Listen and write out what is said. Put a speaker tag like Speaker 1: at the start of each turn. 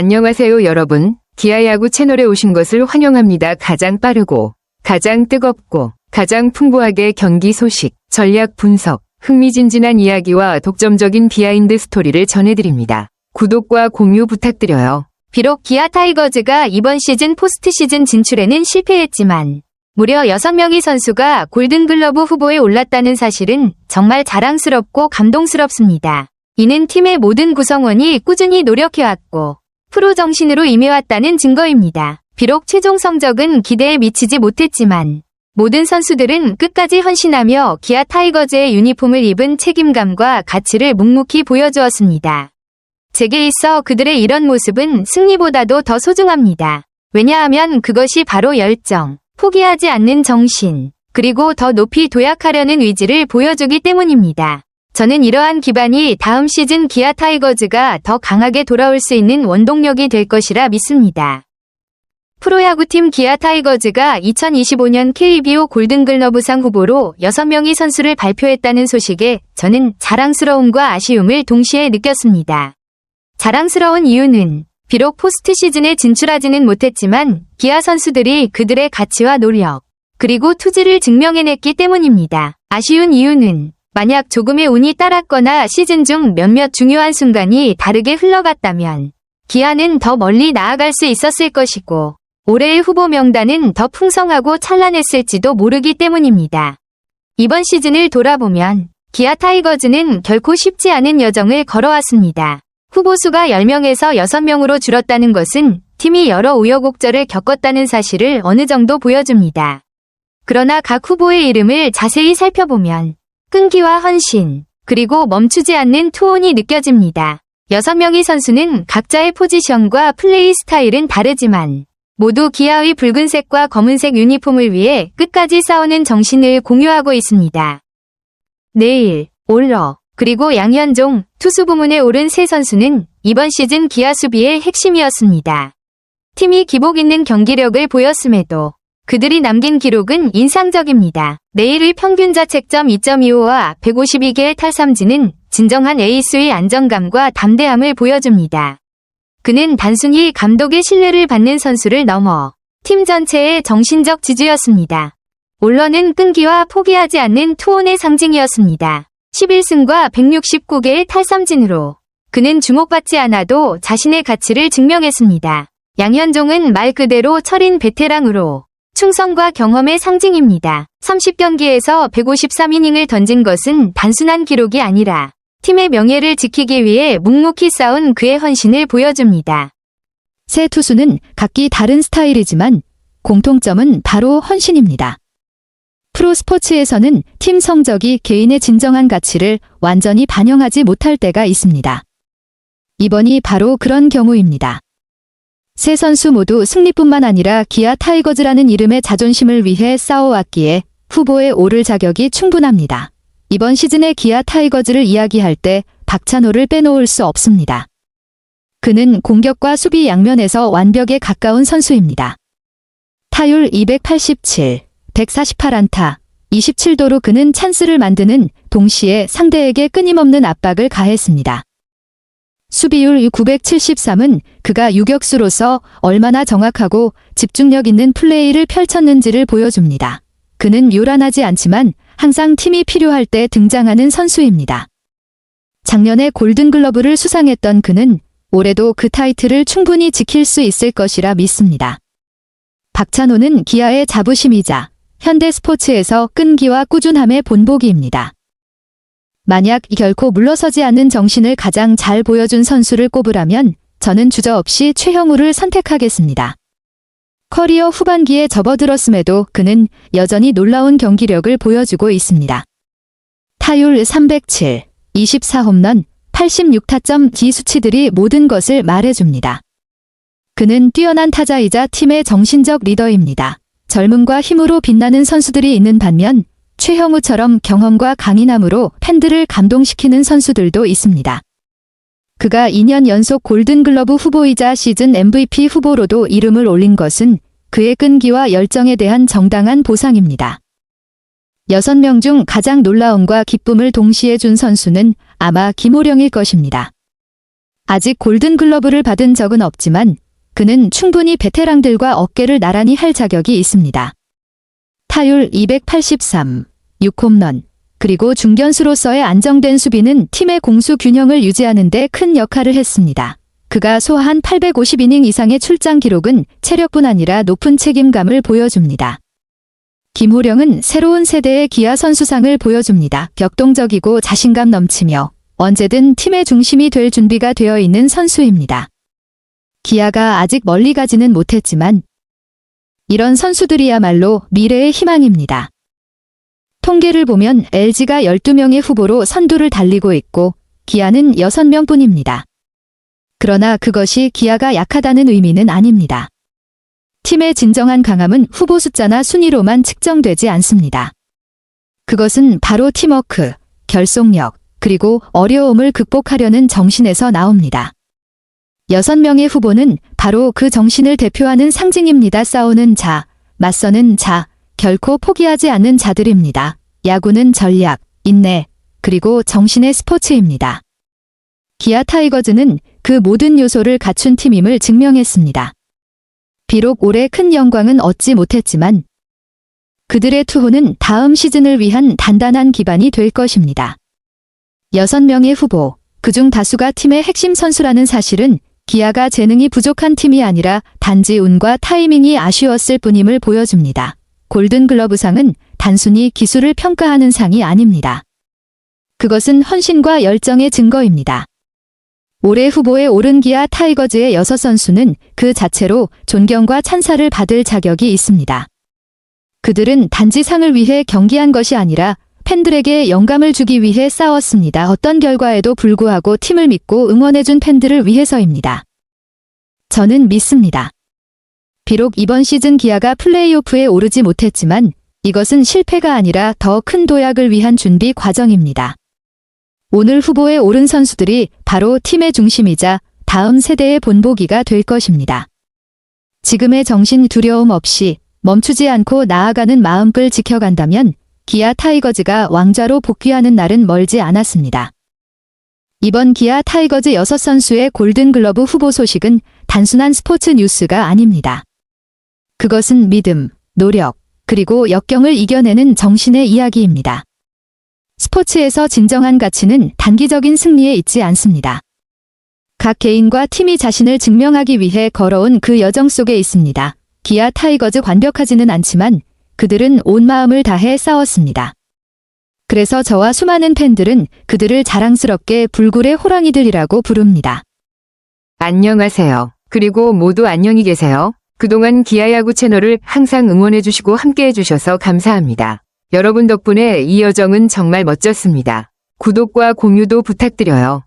Speaker 1: 안녕하세요 여러분. 기아야구 채널에 오신 것을 환영합니다. 가장 빠르고 가장 뜨겁고 가장 풍부하게 경기 소식, 전략 분석, 흥미진진한 이야기와 독점적인 비하인드 스토리를 전해드립니다. 구독과 공유 부탁드려요.
Speaker 2: 비록 기아 타이거즈가 이번 시즌 포스트 시즌 진출에는 실패했지만 무려 6명의 선수가 골든글러브 후보에 올랐다는 사실은 정말 자랑스럽고 감동스럽습니다. 이는 팀의 모든 구성원이 꾸준히 노력해왔고 프로 정신으로 임해왔다는 증거입니다. 비록 최종 성적은 기대에 미치지 못했지만 모든 선수들은 끝까지 헌신하며 기아 타이거즈의 유니폼을 입은 책임감과 가치를 묵묵히 보여주었습니다. 제게 있어 그들의 이런 모습은 승리보다도 더 소중합니다. 왜냐하면 그것이 바로 열정, 포기하지 않는 정신, 그리고 더 높이 도약하려는 의지를 보여주기 때문입니다. 저는 이러한 기반이 다음 시즌 기아 타이거즈가 더 강하게 돌아올 수 있는 원동력이 될 것이라 믿습니다. 프로야구팀 기아 타이거즈가 2025년 KBO 골든글러브상 후보로 6명의 선수를 발표했다는 소식에 저는 자랑스러움과 아쉬움을 동시에 느꼈습니다. 자랑스러운 이유는 비록 포스트 시즌에 진출하지는 못했지만 기아 선수들이 그들의 가치와 노력, 그리고 투지를 증명해냈기 때문입니다. 아쉬운 이유는 만약 조금의 운이 따랐거나 시즌 중 몇몇 중요한 순간이 다르게 흘러갔다면 기아는 더 멀리 나아갈 수 있었을 것이고 올해의 후보 명단은 더 풍성하고 찬란했을지도 모르기 때문입니다. 이번 시즌을 돌아보면 기아 타이거즈는 결코 쉽지 않은 여정을 걸어왔습니다. 후보 수가 10명에서 6명으로 줄었다는 것은 팀이 여러 우여곡절을 겪었다는 사실을 어느 정도 보여줍니다. 그러나 각 후보의 이름을 자세히 살펴보면 끈기와 헌신, 그리고 멈추지 않는 투혼이 느껴집니다. 6명의 선수는 각자의 포지션과 플레이 스타일은 다르지만 모두 기아의 붉은색과 검은색 유니폼을 위해 끝까지 싸우는 정신을 공유하고 있습니다. 내일, 올러, 그리고 양현종, 투수 부문에 오른 세 선수는 이번 시즌 기아 수비의 핵심이었습니다. 팀이 기복 있는 경기력을 보였음에도 그들이 남긴 기록은 인상적입니다. 내일의 평균 자책점 2.25와 152개의 탈삼진은 진정한 에이스의 안정감과 담대함을 보여줍니다. 그는 단순히 감독의 신뢰를 받는 선수를 넘어 팀 전체의 정신적 지주였습니다. 올러는 끈기와 포기하지 않는 투혼의 상징이었습니다. 11승과 169개의 탈삼진으로 그는 주목받지 않아도 자신의 가치를 증명했습니다. 양현종은 말 그대로 철인 베테랑으로 충성과 경험의 상징입니다. 30경기에서 153이닝을 던진 것은 단순한 기록이 아니라 팀의 명예를 지키기 위해 묵묵히 싸운 그의 헌신을 보여줍니다.
Speaker 3: 세 투수는 각기 다른 스타일이지만 공통점은 바로 헌신입니다. 프로 스포츠에서는 팀 성적이 개인의 진정한 가치를 완전히 반영하지 못할 때가 있습니다. 이번이 바로 그런 경우입니다. 세 선수 모두 승리뿐만 아니라 기아 타이거즈라는 이름의 자존심을 위해 싸워왔기에 후보에 오를 자격이 충분합니다. 이번 시즌의 기아 타이거즈를 이야기할 때 박찬호를 빼놓을 수 없습니다. 그는 공격과 수비 양면에서 완벽에 가까운 선수입니다. 타율 287, 148안타, 27도로 그는 찬스를 만드는 동시에 상대에게 끊임없는 압박을 가했습니다. 수비율 973은 그가 유격수로서 얼마나 정확하고 집중력 있는 플레이를 펼쳤는지를 보여줍니다. 그는 요란하지 않지만 항상 팀이 필요할 때 등장하는 선수입니다. 작년에 골든글러브를 수상했던 그는 올해도 그 타이틀을 충분히 지킬 수 있을 것이라 믿습니다. 박찬호는 기아의 자부심이자 현대스포츠에서 끈기와 꾸준함의 본보기입니다. 만약 결코 물러서지 않는 정신을 가장 잘 보여준 선수를 꼽으라면 저는 주저없이 최형우를 선택하겠습니다. 커리어 후반기에 접어들었음에도 그는 여전히 놀라운 경기력을 보여주고 있습니다. 타율 307, 24홈런, 86타점 기 수치들이 모든 것을 말해줍니다. 그는 뛰어난 타자이자 팀의 정신적 리더입니다. 젊음과 힘으로 빛나는 선수들이 있는 반면 최형우처럼 경험과 강인함으로 팬들을 감동시키는 선수들도 있습니다. 그가 2년 연속 골든글러브 후보이자 시즌 MVP 후보로도 이름을 올린 것은 그의 끈기와 열정에 대한 정당한 보상입니다. 6명 중 가장 놀라움과 기쁨을 동시에 준 선수는 아마 김호령일 것입니다. 아직 골든글러브를 받은 적은 없지만 그는 충분히 베테랑들과 어깨를 나란히 할 자격이 있습니다. 타율 283, 6홈런, 그리고 중견수로서의 안정된 수비는 팀의 공수 균형을 유지하는 데 큰 역할을 했습니다. 그가 소화한 850이닝 이상의 출장 기록은 체력뿐 아니라 높은 책임감을 보여줍니다. 김호령은 새로운 세대의 기아 선수상을 보여줍니다. 격동적이고 자신감 넘치며 언제든 팀의 중심이 될 준비가 되어 있는 선수입니다. 기아가 아직 멀리 가지는 못했지만 이런 선수들이야말로 미래의 희망입니다. 통계를 보면 LG가 12명의 후보로 선두를 달리고 있고 기아는 6명뿐입니다. 그러나 그것이 기아가 약하다는 의미는 아닙니다. 팀의 진정한 강함은 후보 숫자나 순위로만 측정되지 않습니다. 그것은 바로 팀워크, 결속력, 그리고 어려움을 극복하려는 정신에서 나옵니다. 6명의 후보는 바로 그 정신을 대표하는 상징입니다. 싸우는 자, 맞서는 자, 결코 포기하지 않는 자들입니다. 야구는 전략, 인내, 그리고 정신의 스포츠입니다. 기아 타이거즈는 그 모든 요소를 갖춘 팀임을 증명했습니다. 비록 올해 큰 영광은 얻지 못했지만 그들의 투혼은 다음 시즌을 위한 단단한 기반이 될 것입니다. 6명의 후보, 그중 다수가 팀의 핵심 선수라는 사실은 기아가 재능이 부족한 팀이 아니라 단지 운과 타이밍이 아쉬웠을 뿐임을 보여줍니다. 골든글러브상은 단순히 기술을 평가하는 상이 아닙니다. 그것은 헌신과 열정의 증거입니다. 올해 후보에 오른 기아 타이거즈의 6선수는 그 자체로 존경과 찬사를 받을 자격이 있습니다. 그들은 단지 상을 위해 경기한 것이 아니라 팬들에게 영감을 주기 위해 싸웠습니다. 어떤 결과에도 불구하고 팀을 믿고 응원해준 팬들을 위해서입니다. 저는 믿습니다. 비록 이번 시즌 기아가 플레이오프에 오르지 못했지만 이것은 실패가 아니라 더 큰 도약을 위한 준비 과정입니다. 오늘 후보에 오른 선수들이 바로 팀의 중심이자 다음 세대의 본보기가 될 것입니다. 지금의 정신 두려움 없이 멈추지 않고 나아가는 마음을 지켜간다면 기아 타이거즈가 왕좌로 복귀하는 날은 멀지 않았습니다. 이번 기아 타이거즈 6선수의 골든글러브 후보 소식은 단순한 스포츠 뉴스가 아닙니다. 그것은 믿음, 노력, 그리고 역경을 이겨내는 정신의 이야기입니다. 스포츠에서 진정한 가치는 단기적인 승리에 있지 않습니다. 각 개인과 팀이 자신을 증명하기 위해 걸어온 그 여정 속에 있습니다. 기아 타이거즈 완벽하지는 않지만 그들은 온 마음을 다해 싸웠습니다. 그래서 저와 수많은 팬들은 그들을 자랑스럽게 불굴의 호랑이들이라고 부릅니다.
Speaker 1: 안녕하세요. 그리고 모두 안녕히 계세요. 그동안 기아야구 채널을 항상 응원해주시고 함께해주셔서 감사합니다. 여러분 덕분에 이 여정은 정말 멋졌습니다. 구독과 공유도 부탁드려요.